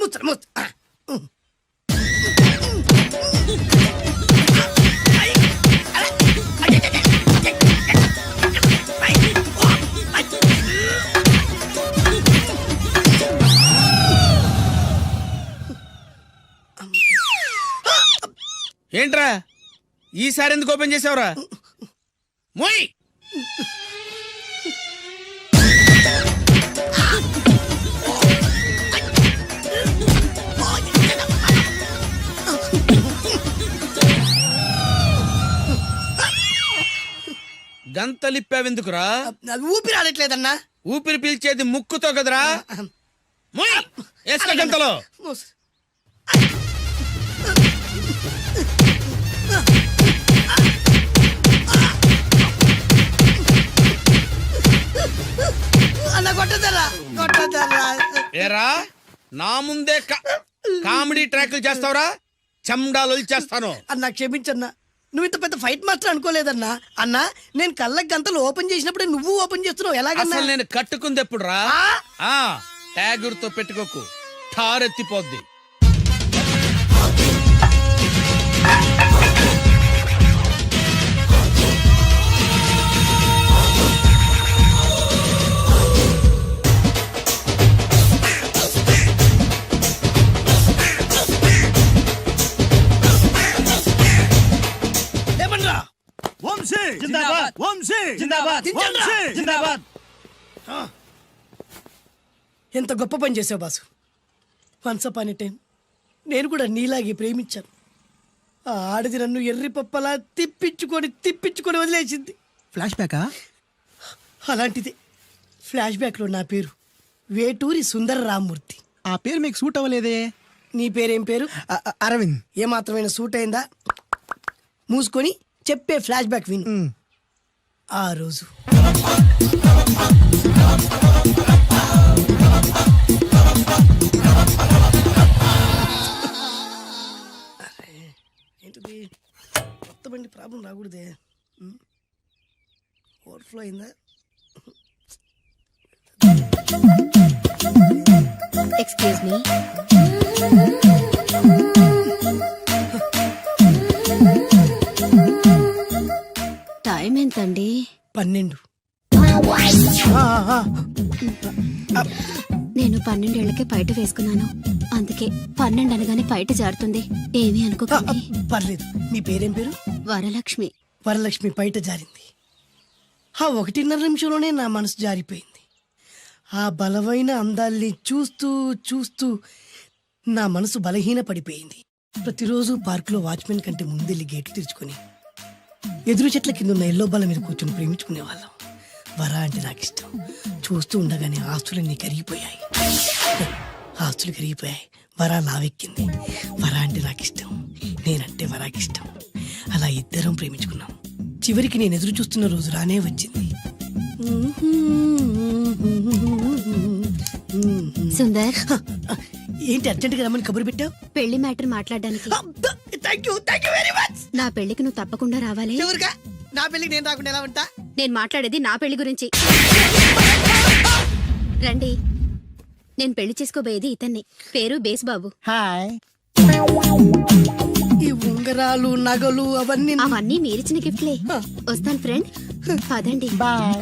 S3: ఏంట్రా ఈసారి ఎందుకు ఓపెన్ చేసావురా? మోయ్. గంతలిప్పావెందుకురా?
S8: ఊపిరి ఆడట్లేదన్నా.
S3: ఊపిరి పీల్చేది ముక్కుతో కదరా. మోయ్, వేసుకో గంతలో.
S8: అన్న కొట్టదరా.
S3: ఏరా, నా ముందే కామెడీ ట్రాక్లు చేస్తావురా? చెమ్డాలు చేస్తాను.
S8: అన్నా క్షమించన్నా, నువ్వు ఇంత పెద్ద ఫైట్ మాస్టర్ అనుకోలేదన్నా. అన్నా, నేను కళ్ళకి గంతలు ఓపెన్ చేసినప్పుడే నువ్వు ఓపెన్ చేస్తున్నావు. ఎలాగన్నా?
S3: అసలు నేను కట్టుకుంది ఎప్పుడు రా? ట్యాగూర్ తో పెట్టుకోకు, ఠారెత్తిపోద్ది.
S8: ఎంత గొప్ప పని చేసావు boss. Once upon a time నేను కూడా నీలాగే ప్రేమించాను. ఆ ఆడది నన్ను ఎర్రి పప్పలా తిప్పించుకొని వదిలేసింది.
S2: ఫ్లాష్ బ్యాకా?
S8: అలాంటిది ఫ్లాష్ బ్యాక్ లో నా పేరు వేటూరి సుందర రామ్మూర్తి.
S2: ఆ పేరు మీకు సూట్ అవ్వలేదే.
S8: నీ పేరేం పేరు?
S2: అరవింద్.
S8: ఏమాత్రమైన సూట్ అయిందా? మూసుకొని చెప్పే ఫ్లాష్ బ్యాక్ విను. ఆ రోజు ఏంటిది కొత్త బండి ప్రాబ్లం రాకూడదే. ఓవర్ఫ్లో అయిందా?
S10: Excuse me. టైం ఎంతండి?
S8: 12.
S10: నేను 12 ఏళ్లకే పైట వేసుకున్నాను. అందుకే 12 అనగానే పైట జారుతుంది. ఏమీ అనుకోకండి.
S8: పర్లేదు. మీ పేరేం పేరు?
S10: వరలక్ష్మి.
S8: వరలక్ష్మి పైట జారింది. ఆ 1.5 నిమిషంలోనే నా మనసు జారిపోయింది. ఆ బలమైన అందాల్ని చూస్తూ చూస్తూ నా మనసు బలహీన పడిపోయింది. ప్రతిరోజు పార్కులో వాచ్మెన్ కంటే ముందెళ్ళి గేట్లు తెరుచుకొని ఎదురు చెట్ల కింద ఉన్న ఎల్లో బాల మీద కూర్చొని ప్రేమించుకునే వాళ్ళం. వరా అంటే నాకు ఇష్టం. చూస్తూ ఉండగానే ఆస్తులన్నీ కరిగిపోయాయి. ఆస్తులు కరిగిపోయాయి. వరా లావెక్కింది. వరా అంటే నాకు ఇష్టం. నేనంటే వరాకి ఇష్టం. అలా ఇద్దరం ప్రేమించుకున్నాం. చివరికి నేను ఎదురు చూస్తున్న రోజు రానే వచ్చింది.
S10: సుందర్,
S8: ఏంటి అర్జెంట్గా రమ్మని కబురు పెట్టావు?
S10: పెళ్లి మ్యాటర్ మాట్లాడడానికి.
S8: Thank you very much.
S10: నా పెళ్లికి నువ్వు తప్పకుండా రావాలి.
S8: ఎవరుగా? నా పెళ్లికి నేను రాకుండా ఎలా ఉంటా?
S10: నేను మాట్లాడేది నా పెళ్లి గురించి. రండి. నేను పెళ్లి చేసుకోబోయేది ఇతన్ని. పేరు బేస్బాబు.
S2: హాయ్.
S8: ఈ ఉంగరాలు నగలు అవన్నీ
S10: అవన్నీ మీరిచ్చిన గిఫ్ట్లే. వస్తాను ఫ్రెండ్. పదండి.
S2: బాయ్.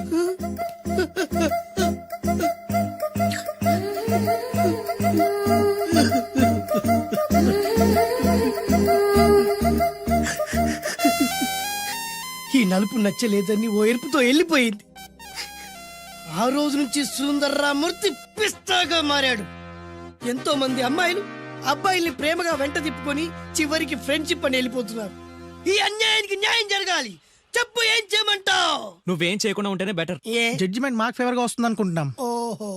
S8: ఈ నలుపు నచ్చలేదని ఓ ఎరుపుతో వెళ్ళిపోయింది. ఆ రోజు నుంచి సుందర్రామూర్తి పిస్తాగా మారాడు. ఎంతో మంది అమ్మాయిలు అబ్బాయిల్ని ప్రేమగా వెంట తిప్పుకొని చివరికి ఫ్రెండ్షిప్ అని వెళ్ళిపోతున్నారు. ఈ అన్యాయానికి న్యాయం జరగాలి. చెప్పు, ఏం చేయమంటావు?
S9: నువ్వేం చేయకుండా ఉంటేనే బెటర్.
S8: ఏ?
S2: జడ్జిమెంట్ మాకు ఫేవర్ గా వస్తుంది అనుకుంటున్నాం.
S8: ఓహో,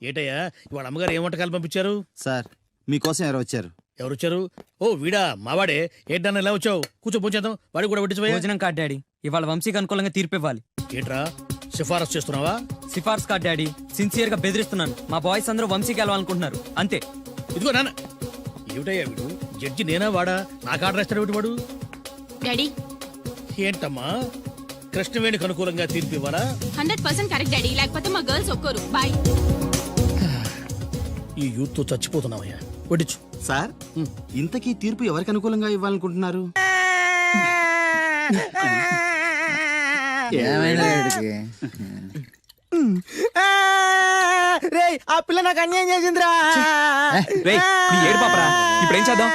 S3: ఏటయ్యా ఇవాళ అమ్మగారు ఏం వంటకాలు పంపించారు?
S7: సార్ మీకోసం ఎవరు వచ్చారు?
S3: ఎవరు వచ్చారు? ఓ వీడా, మావాడే. ఏంటన్నా ఇలా వచ్చావు? కూర్చో, పోంచేద్దాం. వాడికి కూడా పట్టించిపోయా.
S2: భోజనం కార్డ్ డాడీ. ఇవాళ వంశీకి అనుకూలంగా తీర్పు ఇవ్వాలి.
S3: ఏంట్రా సిఫారసు చేస్తున్నావా?
S2: సిఫార్స్ కార్డ్ డాడీ. సిన్సియర్ గా బెదిరిస్తున్నాను. మా బాయ్స్ అందరూ వంశీకి వెళ్ళాలనుకుంటున్నారు. అంతే.
S3: ఇదిగో నాన్న. ఏమిటయ్యా వీడు? జడ్జి నేనా వాడా? నాకు ఆర్డర్ ఇస్తాడు వాడు.
S10: డాడీ,
S3: ఏంటమ్మా కృష్ణవేణికి అనుకూలంగా తీర్పు ఇవ్వాలా?
S10: 100% కరెక్ట్ డాడీ. లేకపోతే మా గర్ల్స్ ఒప్పుకోరు. బాయ్.
S3: ఈ యూత్ తో చచ్చిపోతున్నావయ్యా. వడ్డించు.
S7: సార్ ఇంతకీ తీర్పు ఎవరికి అనుకూలంగా ఇవ్వాలనుకుంటున్నారు?
S2: రే, ఆ పిల్ల నాకు అన్యాయం చేసిందిరా.
S9: ఏడు పాపరా, ఇప్పుడేం చేద్దాం?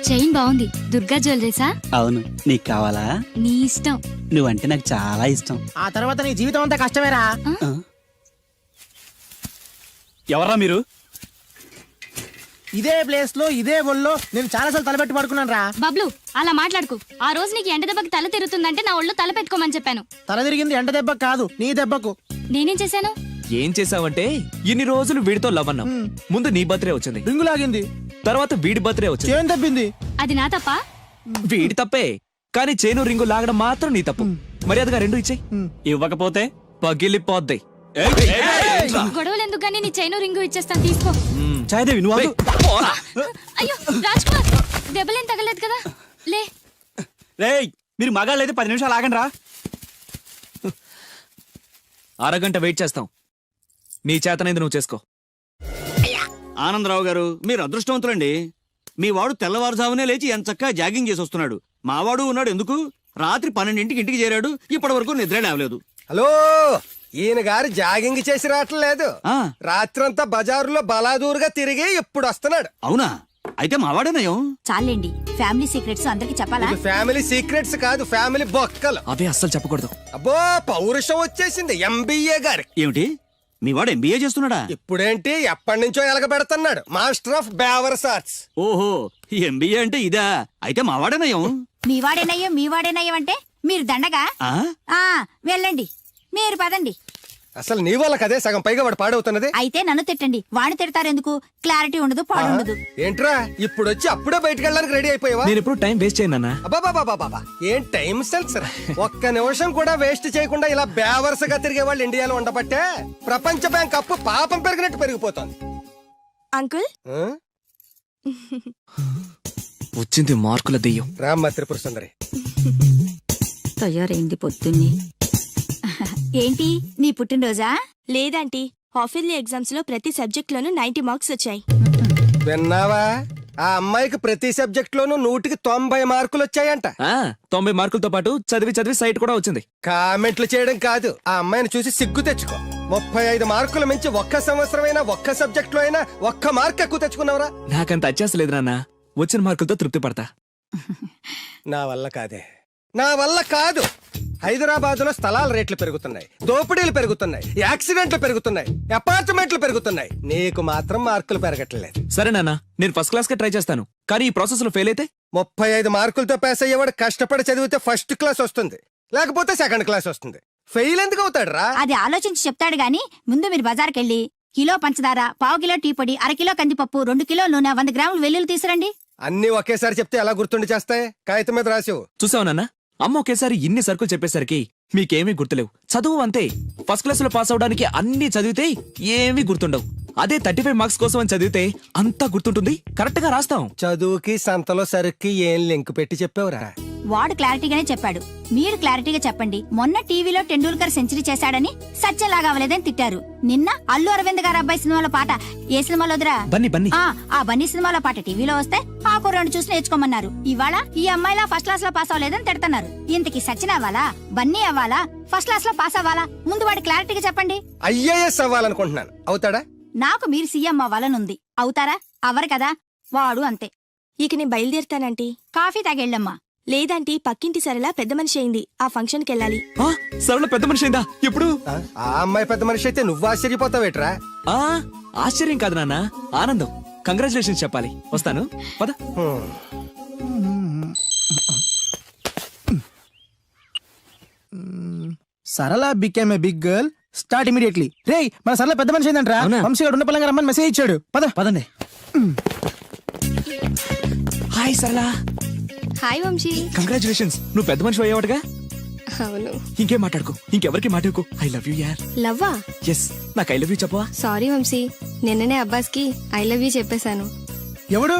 S10: చైన్ బాగుంది. దుర్గా జ్యువెలరీసా?
S2: అవును. నీకు కావాలా?
S10: నీ ఇష్టం.
S2: నువ్వంటే నాకు చాలా ఇష్టం. ఆ తర్వాత నీ జీవితం అంతా కష్టమేరా.
S5: ఎవర్రా మీరు?
S2: ఇదే ప్లేస్ లో ఇదే ఒళ్ళో నేను చాలాసార్లు తలపెట్టి పడుకున్నాను రా.
S10: బబ్లు, అలా మాట్లాడుకో. ఆ రోజు నీకు ఎండ దెబ్బకి తల తిరుగుతుందంటే నా ఒళ్ళు తల పెట్టుకోమని చెప్పాను.
S2: తల తిరిగింది ఎండ దెబ్బకు కాదు, నీ దెబ్బకు.
S10: నేనేం చేశాను?
S9: ఏం చేసావంటే ఇన్ని రోజులు వీడితో లవ్ అన్నాం. ముందు నీ బర్త్డే వచ్చింది,
S2: రింగు లాగింది,
S9: తర్వాత వీడి బర్త్డే వచ్చింది.
S2: చేను తప్పింది.
S10: అది నా తప్ప?
S9: వీడి తప్పే, కానీ చేను రింగు లాగడం మాత్రం నీ తప్పు. మర్యాదగా రెండు ఇచ్చేయి.
S5: ఇవ్వకపోతే
S9: పగిలిపోద్ది.
S10: గొడవలు ఎందుకు గానీ నీ చైను రింగు ఇచ్చేస్తాను, తీసుకో.
S5: చాయదేవి నువ్వు ఆగు.
S10: అయ్యో రాజ్ కుమార్, దెబ్బలేం తగలేదు కదా? లే.
S5: రేయ్, మీరు మగాళ్ళైతే 10 నిమిషాలు ఆగండి రా.
S9: అరగంట వెయిట్ చేస్తాం. నీ చేతనైంది నువ్వు చేసుకో.
S11: ఆనందరావు గారు, మీరు అదృష్టవంతులండి. మీ వాడు తెల్లవారుజామునే లేచి ఎంచక్కా జాగింగ్ చేసి వస్తున్నాడు. మావాడు ఉన్నాడు ఎందుకు? రాత్రి 12ంటికి ఇంటికి చేరాడు. ఇప్పటి వరకు నిద్ర లేవలేదు.
S1: హలో, ఈయన గారు జాగింగ్ చేసి రావట్లేదు.
S11: ఆ,
S1: రాత్రంతా బజారులో బలాదూరుగా తిరిగి ఇప్పుడు వస్తున్నాడు.
S11: అవునా? అయితే మావాడేనయం.
S10: చాలండి, ఫ్యామిలీ సీక్రెట్స్ అందరికి చెప్పాలా?
S1: ఇది ఫ్యామిలీ సీక్రెట్స్ కాదు, ఫ్యామిలీ బొక్కలు.
S9: అవే అస్సలు చెప్పకూడదు.
S1: అబ్బో, పౌరుషం వచ్చేసింది ఎంబీఏ గారి.
S11: ఏమిటి? మీ వాడు ఎంబీఏ చేస్తున్నాడా?
S3: ఇప్పుడేంటి ఎప్పటి నుంచో ఎలగబెడుతున్నాడు, మాస్టర్ ఆఫ్ బేవర్స్ ఆర్ట్స్.
S11: ఓహో, ఎంబీఏ అంటే ఇదా? అయితే మా వాడేనయం.
S10: మీ వాడేనయ్యం అంటే మీరు దండగా. వెళ్ళండి, మీరు పదండి.
S3: అసలు నీ వల్ల కదే సగం పైగా వాడు పాడవుతున్నది.
S10: అయితే నన్ను తిట్టండి, వాడిని తిడతారెందుకు? క్లారిటీ ఉండదు, పాడుండదు.
S3: ఏంట్రా ఇప్పుడు వచ్చి అప్పుడే బయటకు వెళ్ళడానికి రెడీ అయిపోయావా?
S9: నేను ఎప్పుడు టైం వేస్ట్ చేయను నాన్న.
S3: అబ్బాబాబాబాబా, ఏం టైం సెన్స్ రా. ఒక్క నిమిషం కూడా వేస్ట్ చేయకుండా ఇలా బేవర్సగా తిరిగే వాళ్ళు ఇండియాలో ఉండబట్టే ప్రపంచ బ్యాంక్ అప్పు పాపం పెరిగినట్టు పెరిగిపోతుంది.
S10: అంకుల్,
S3: ఆ?
S9: వచ్చింది మార్కుల దెయ్యం.
S3: రామ్మ త్రిపుర సుందరి.
S10: తయారైంది పొద్దున్నే. ఏంటి నీ పుట్టినరోజా?
S12: లేదంటీ, హాఫ్ ఇయర్లీ ఎగ్జామ్స్ లో ప్రతి సబ్జెక్ట్ లోనూ 90 మార్క్స్ వచ్చాయి.
S3: విన్నావా? ఆ అమ్మాయికి ప్రతి సబ్జెక్ట్ లోనూ 100కి 90 మార్కులు వచ్చాయంట.
S9: 90 మార్కులతో పాటు చదివి చదివి సైట్ కూడా వచ్చింది.
S3: కామెంట్లు చేయడం కాదు, ఆ అమ్మాయిని చూసి సిగ్గు తెచ్చుకో. 35 మార్కులు మించి ఒక్క సంవత్సరమైనా ఒక్క సబ్జెక్ట్ లో అయినా ఒక్క మార్క్ ఎక్కువ తెచ్చుకున్నావురా?
S9: నాకంత అత్యాస లేదు నాన్న, వచ్చిన మార్కులతో తృప్తి పడతా.
S3: నా వల్ల కాదే, నా వల్ల కాదు. హైదరాబాద్ లో స్థలాల రేట్లు పెరుగుతున్నాయి, దోపిడీలు పెరుగుతున్నాయి, యాక్సిడెంట్లు పెరుగుతున్నాయి, అపార్ట్మెంట్లు పెరుగుతున్నాయి. నీకు మాత్రం మార్కులు పెరగట్లేదు.
S9: సరే నాన్న, నేను ఫస్ట్ క్లాస్ కే ట్రై చేస్తాను, కానీ ఈ ప్రాసెస్ లో ఫెయిల్ అయితే
S3: 35 మార్కులతో పాస్ అయ్యేవాడు కష్టపడి చదివితే ఫస్ట్ క్లాస్ వస్తుంది, లేకపోతే సెకండ్ క్లాస్ వస్తుంది. ఫెయిల్ ఎందుకు అవుతాడు రా?
S10: అది ఆలోచించి చెప్తాడు గాని, ముందు మీరు బజార్కెళ్ళి కిలో పంచదార, పావు కిలో టీ పొడి, అరకిలో కందిపప్పు, 2 కిలో నూనె, 100 గ్రాములు వెల్లుల్లి తీసురండి.
S3: అన్ని ఒకేసారి చెప్తే ఎలా గుర్తుండి చేస్తాయి? కాగితం మీద రాసివు.
S9: చూసావు నాన్న, అమ్మ ఒకేసారి ఇన్ని సరుకులు చెప్పేసరికి మీకేమీ గుర్తులేవు. చదువు అంతే, ఫస్ట్ క్లాస్ లో పాస్ అవడానికి అన్ని చదివితే ఏమీ గుర్తుండవు. అదే 35 మార్క్స్ కోసం అని చదివితే అంతా గుర్తుంటుంది, కరెక్ట్ గా రాస్తాం.
S3: చదువుకి సంతలో సరుక్కి ఏం లింక్ పెట్టి చెప్పావురా?
S10: వాడు క్లారిటీగానే చెప్పాడు, మీరు క్లారిటీగా చెప్పండి. మొన్న టీవీలో టెండూల్కర్ సెంచరీ చేశాడని సత్యలాగా అవ్వలేదని తిట్టారు. నిన్న అల్లు అరవింద్ గారు అబ్బాయి సినిమాలో పాట ఏ సినిమాలో వదిరా?
S9: బన్నీ.
S10: ఆ బన్నీ సినిమాలో పాట టీవీలో వస్తే ఆ కుర్రాడు చూసి నేర్చుకోమన్నారు. ఇవాళ ఈ అమ్మాయిలా ఫస్ట్ క్లాస్ లో పాస్ అవ్వలేదని తిడతారు. ఇంతకి సచిన్ అవ్వాలా, బన్నీ అవ్వాలా, ఫస్ట్ క్లాస్ లో పాస్ అవ్వాలా? ముందు వాడు క్లారిటీగా చెప్పండి.
S3: ఐఏఎస్ అవ్వాలనుకుంటున్నాను, అవుతాడా?
S10: నాకు మీరు సీఎం అవ్వాలనుంది, అవుతారా? అవ్వరు కదా, వాడు అంతే.
S12: ఇక నేను బయలుదేరుతానంటీ.
S10: కాఫీ తాగెళ్ళమ్మా.
S12: లేదంటీ, పక్కింటి సరళ పెద్ద మనిషి అయింది, ఆ ఫంక్షన్ కెళ్ళాలి.
S9: సరళ పెద్ద మనిషి అయిందా? ఎప్పుడు?
S3: ఆ అమ్మాయి పెద్ద మనిషి అయితే నువ్వు ఆశ్చర్యపోతావేట్రా?
S9: ఆశ్చర్యం కాదు నాన్న, ఆనందం. కంగ్రాచులేషన్స్ చెప్పాలి. వస్తాను, పద.
S2: Sarala became a big girl, start immediately. రేయ్, మన సరళ పెద్ద మనిషి ఏంటంట్రా? వంశీ గారు ఉన్న పలంగా రమ్మని మెసేజ్ ఇచ్చాడు. పదండి.
S9: హాయ్ సరళ.
S12: హాయ్ వంశీ.
S9: కంగ్రాచులేషన్స్, నువ్వు పెద్ద మనిషి అయ్యావటగా.
S12: అవును.
S9: ఇంకేం మాట్లాడుకో, ఇంకెవరికి మాట్లాడుకో. ఐ లవ్ యూ యార్.
S12: లవ్వా?
S9: ఎస్, నాకు ఐ లవ్ యూ చెప్పవా?
S12: సారీ వంశీ, నిన్ననే అబ్బాస్ కి ఐ లవ్ యూ చెప్పేశాను.
S2: ఎవడు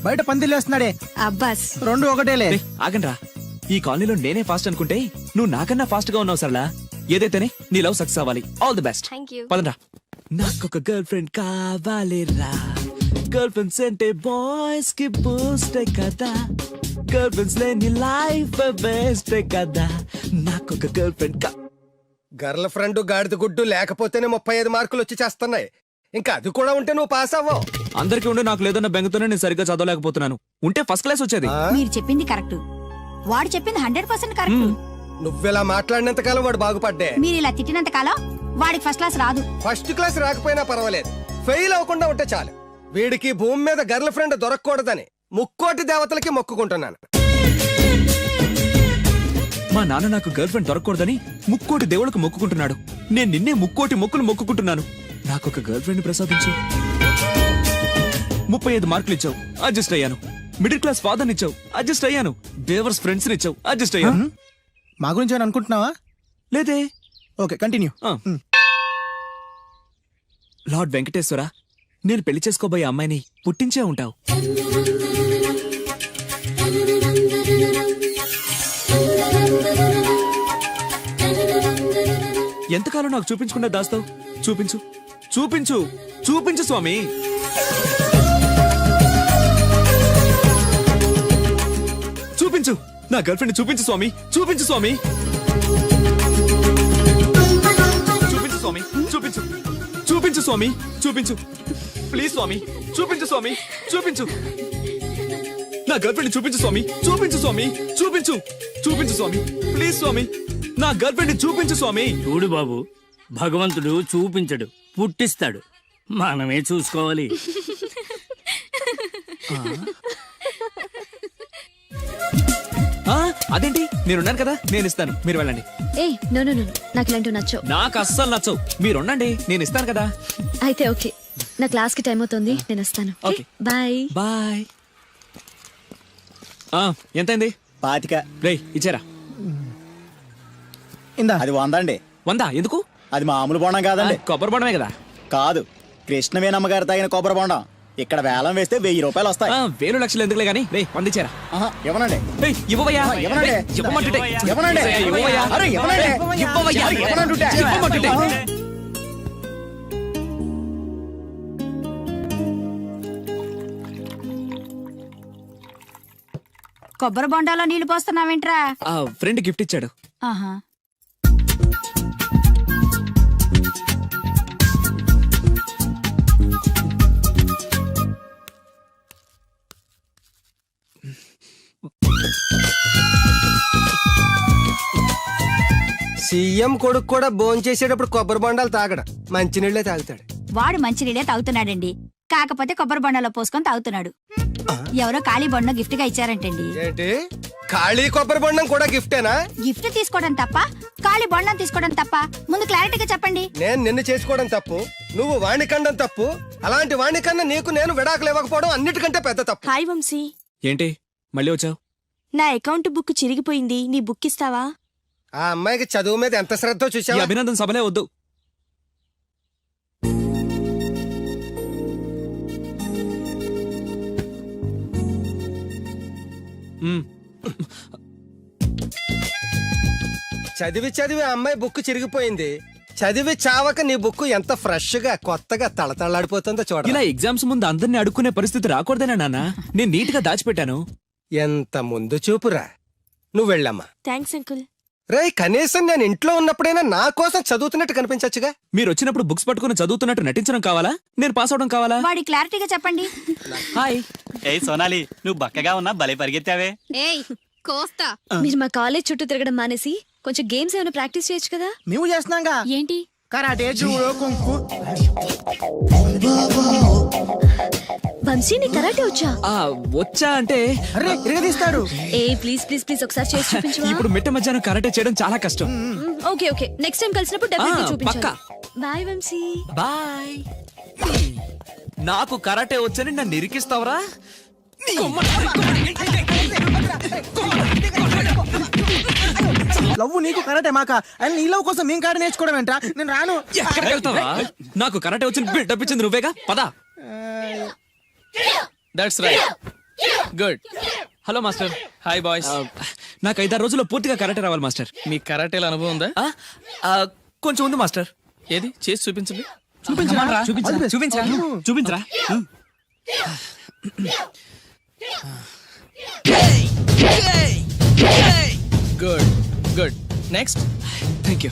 S2: బయట పందిలేస్తున్నాడే?
S12: అబ్బాస్.
S2: 2 ఒకటేలే.
S9: ఆగండ్రా, ఈ కాలనీలో నేనే ఫాస్ట్ అనుకుంటే నువ్వు నాకన్నా ఫాస్ట్ గా ఉన్నావు సరళ. ఏదైతేనే నీ లవ్ సక్సెస్ అవ్వాలి. All the best.
S12: Thank you.
S9: పదండ్రా. నాకొక గర్ల్ ఫ్రెండ్ కావాలిరా, గర్ల్ ఫ్రెండ్స్ అంటే బాయ్స్ కి బూస్ట్ కదా, గర్ల్ ఫ్రెండ్స్ లేని లైఫ్ బెస్ట్ కదా, నాకొక గర్ల్ ఫ్రెండ్
S3: గర్ల్ ఫ్రెండ్ గాడిద గుడ్డు లేకపోతేనే 35 మార్కులు వచ్చి చేస్తున్నాయి. ఇంకా అది కూడా ఉంటే నువ్వు పాస్ అవ్వవు.
S9: అందరికీ ఉండే నాకు లేదన్న బెంగతోనే నేను సరిగ్గా చదవలేకపోతున్నాను. ఉంటే ఫస్ట్ క్లాస్ వచ్చేది.
S10: మీరు చెప్పింది కరెక్ట్, వాడు చెప్పింది 100% కరెక్ట్.
S3: నువ్వెలా మాట్లాడినంత కాలం వాడు బాగుపడ్డే.
S10: మీరు ఇలా తిట్టినంత కాలం వాడికి ఫస్ట్ క్లాస్ రాదు.
S3: ఫస్ట్ క్లాస్ రాకపోయినా పర్వాలేదు, ఫెయిల్ అవ్వకుండా ఉంటే చాలు. వీడికి భూమి మీద గర్ల్ ఫ్రెండ్ దొరకకూడదని ముక్కోటి దేవతలకి మొక్కుకుంటున్నాను.
S9: మా నాన్న నాకు గర్ల్ ఫ్రెండ్ దొరకకూడదని ముక్కోటి దేవుళ్ళకు మొక్కుకుంటున్నాడు. నేను నిన్నే ముక్కోటి మొక్కులు మొక్కుకుంటున్నాను. నాకొక గర్ల్ ఫ్రెండ్ ప్రసాదించు. 35 మార్కులు ఇచ్చావు, అడ్జస్ట్ అయ్యాను. మిడిల్ క్లాస్ ఫాదర్ ఇచ్చావు, అడ్జస్ట్ అయ్యాను. బేవర్స్ ఫ్రెండ్స్ ఇచ్చావు, అడ్జస్ట్ అయ్యాను.
S2: మా గురించి ఏమైనా అనుకుంటున్నావా?
S9: లేదే.
S2: Okay, continue.
S9: లార్డ్ వెంకటేశ్వర, నేను పెళ్లి చేసుకోబోయే అమ్మాయిని పుట్టించే ఉంటావు. ఎంతకాలం నాకు చూపించకుండా దాస్తావు? చూపించు, చూపించు, చూపించు స్వామి. చూపించు, నా గర్ల్ ఫ్రెండ్ చూపించు స్వామి, చూపించు స్వామి. చూపించు స్వామి, చూపించు, చూపించు స్వామి, చూపించు. ప్లీజ్ స్వామి, చూపించు స్వామి, చూపించు. నా గర్ల్ ఫ్రెండ్ చూపించు స్వామి, చూపించు స్వామి, చూపించు. చూపించు స్వామి, ప్లీజ్ స్వామి, నా గర్ల్ ఫ్రెండ్ చూపించు స్వామి.
S6: చూడు బాబు, భగవంతుడు చూపించడు, పుట్టిస్తాడు, మనమే చూసుకోవాలి.
S9: అదేంటి నేనున్నాను కదా, నేను ఇస్తాను, మీరు వెళ్ళండి.
S12: ఏ నో నో నో, నాకు ఇలాంటివి నచ్చవు.
S9: నాకు అస్సలు నచ్చవు, మీరు ఉండండి, నేను ఇస్తాను కదా.
S12: అయితే ఓకే, నా క్లాస్ కి టైం అవుతుంది, నేను వస్తాను.
S9: ఓకే.
S12: Bye
S9: bye. ఎంతైంది?
S11: 25.
S9: రేయ్ ఇచ్చారా?
S2: ఇందా
S11: అది 100 అండి.
S9: 100 ఎందుకు?
S11: అది మామూలు బొండం కాదండి.
S9: కొబ్బరి బొండమే కదా.
S11: కాదు, కృష్ణవేణమ్మ గారు తాగిన కొబ్బరి బొండం. ఇక్కడ వేలం వేస్తే 1000 రూపాయలు వస్తాయి.
S9: 1000 లక్షలు ఎందుకులే గానీ, రే 100 ఇచ్చారా?
S11: ఇవ్వనండి.
S9: ఇవ్వవయ్యా,
S11: ఇవ్వనండి.
S9: రేయ్, ఇవ్వమంటుంటే.
S11: ఇవ్వనండి.
S9: ఇవ్వవయ్యా.
S11: అరే, ఇవ్వనండి.
S9: ఇవ్వవయ్యా.
S11: ఇవ్వనంటుంటే.
S9: ఇవ్వమంటుంటే.
S10: కొబ్బరి బొండాలో నీళ్లు పోస్తున్నావేంట్రా?
S9: ఫ్రెండ్ గిఫ్ట్ ఇచ్చాడు.
S10: ఆహా.
S3: సీఎం కొడుకు కూడా భోంచేసేటప్పుడు కొబ్బరి బొండాలు తాగడు, మంచినీళ్ళే తాగుతాడు.
S10: వాడు మంచినీళ్ళే తాగుతున్నాడండి, కాకపోతే కొబ్బరి బొండాలో పోసుకొని తాగుతున్నాడు. ఎవరో ఖాళీ బొండం గిఫ్ట్ గా ఇచ్చారంటండి.
S3: ఏంటి, ఖాళీ కొబ్బరి బొండం కూడా గిఫ్టేనా?
S10: గిఫ్ట్ తీసుకోవడం తప్ప, ఖాళీ బొండం తీసుకోవడం తప్ప? ముందు క్లారిటీగా చెప్పండి.
S3: నేను నిన్ను చేసుకోవడం తప్పు, నువ్వు వాణ్ణి కండం తప్పు. అలాంటి వాణ్ణి కన్నా నీకు నేను విడాకులు ఇవ్వకపోవడం అన్నిటికంటే పెద్ద తప్పు.
S12: హాయ్ వంశీ,
S9: ఏంటి మళ్ళీ వచ్చావు?
S12: నా అకౌంట్ బుక్ చిరిగిపోయింది, నీ బుక్ ఇస్తావా?
S3: ఆ అమ్మాయికి చదువు మీద ఎంత శ్రద్ధ
S9: ఈ
S3: చూసావా?
S9: అభినందన సభలే వద్దు.
S3: చదివి చదివి ఆ అమ్మాయి బుక్ చిరిగిపోయింది. చదివి చావక నీ బుక్ ఎంత ఫ్రెష్ గా కొత్తగా తళతళాడిపోతుందో చూడ.
S9: ఇలా ఎగ్జామ్స్ ముందు అందరినీ అడుక్కునే పరిస్థితి రాకూడదేనా నాన్న? నేను నీట్ గా దాచిపెట్టాను.
S3: ఎంత ముందు చూపురా. నువ్వు వెళ్ళమ్మా.
S12: Thanks uncle.
S3: రేయ్, కనీసం నేను ఇంట్లో ఉన్నప్పుడైనా నా కోసం చదువుతున్నట్టు కనిపించచ్చుగా.
S9: మీరు వచ్చినప్పుడు బుక్స్ పట్టుకుని చదువుతున్నట్టు నటించడం కావాలా, నేను పాస్ అవడం కావాలా?
S10: వాడి క్లారిటీగా చెప్పండి.
S9: హాయ్.
S5: ఏయ్ సోనాలి, నువ్వు బక్కగా ఉన్నా భలే పరిగెత్తావే.
S10: ఏయ్ కోస్తా.
S12: మీరు మా కాలేజ్ చుట్టూ తిరగడం మానేసి కొంచెం గేమ్స్ ఏమైనా ప్రాక్టీస్ చేయొచ్చు కదా.
S2: మేము చేస్తున్నాంగా.
S12: ఏంటి?
S2: Karate, judo, కుంకు.
S12: వంశీ నీ కరాటే వచ్చా?
S9: వచ్చా అంటే
S2: అరే ఇరగదీస్తాడు.
S12: ఏ ప్లీజ్ ప్లీజ్ ప్లీజ్ ఒకసారి చేసి చూపించు.
S9: ఇప్పుడు మిట్ట మధ్యాహ్నం కరాటే చేయడం చాలా కష్టం.
S12: ఓకే ఓకే, నెక్స్ట్ టైం కలిసినప్పుడు డెఫినెట్లీ చూపించు.
S9: పక్కా.
S12: బాయ్ వంశీ.
S9: బాయ్. నాకు కరాటే వచ్చని నన్ను ఇరికిస్తావరా?
S2: లవ్ నీకు కరాటే మాక, అని నీ లవ్ కోసం మేము కరాటే నేర్చుకోవడం ఏంట్రా? నేను రాను.
S9: ఎక్కడికి వెళ్తావా? నాకు కరాటే వచ్చి బిల్డప్ ఇచ్చింది నువ్వేగా, పదా. That's right, good. Hello master. Hi boys. నాకు 5-6 రోజుల్లో పూర్తిగా కరాటే రావాలి మాస్టర్.
S5: మీ కరాటేల అనుభవం ఉందా?
S9: కొంచెం ఉంది మాస్టర్.
S5: ఏది చేసి చూపించండి.
S9: చూపించరా?
S5: Good good. Next.
S9: Thank you.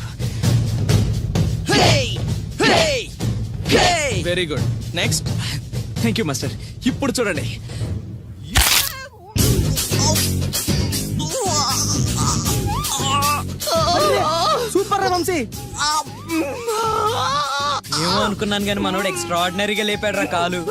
S5: Very good. Next.
S9: Thank you master. ఇప్పుడు చూడండి.
S2: సూపర్ రా వంశీ.
S5: ఏమో అనుకున్నాను కానీ మనోడు ఎక్స్ట్రాడినరీగా లేపాడు రా కాలు.